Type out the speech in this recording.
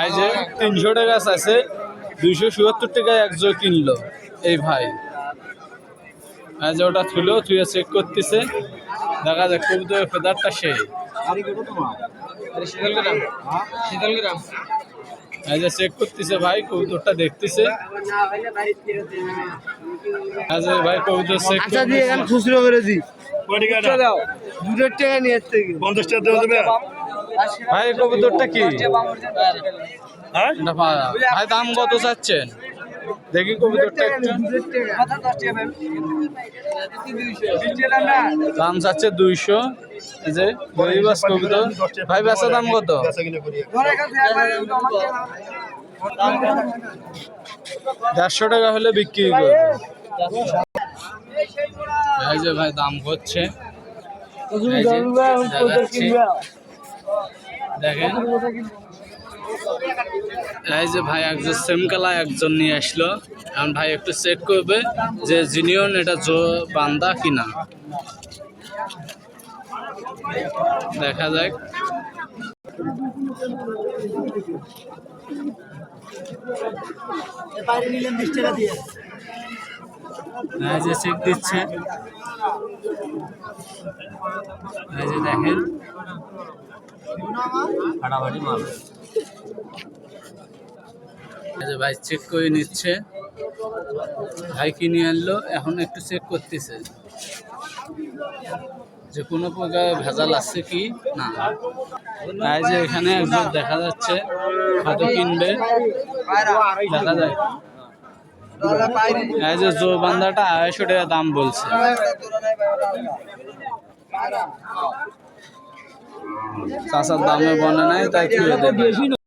এই যে 300 টাকা আছে, 277 টাকায় এক জোড়া কিনলো এই ভাই। এই যে ওটা তুলো তুই চেক করতেছে, দেখা যাক কবুতরের ফেদারটা সেই। এই যে চেক করতেছে ভাই, কবুতরটা দেখতেছে। এই যে ভাই কবুতর চেক করতেছে। খুচরো করে দি দাও, 2 টাকা নিয়ে আসতে 50 টাকা দেওয়া যাবে ভাই। কবুতরটা কি ভাই, দাম কত চাচ্ছেন দেখি কবুতরটা একটু। দাম চাচ্ছে 200। এই যে গরিবাস কবুতর ভাই, বেচা দাম কত? 150 টাকা হলে বিক্রি করবে। এই যে ভাই দাম হচ্ছে, দেখেন। এই যে ভাই একজন সেম কালার একজন নিয়ে আসলো, এখন ভাই একটু চেক করবে যে জিনিয়ন এটা বান্দা কিনা, দেখা যাক। এই যে চেক দিচ্ছে, এই যে দেখেন ফাটাফাটি মাল। এই যে ভাই চেক করে নিচ্ছে, ভাই কিনে আনলো, এখন একটু চেক করতেছে যে কোনো প্রকার ভেজাল আছে কি না। এই যে এখানে একজন দেখা যাচ্ছে হয়তো কিনবে, দেখা যায়। এই যে জো বান্দাটা 250 টাকা দাম বলছে। চাচার দামে বনে নাই, তাই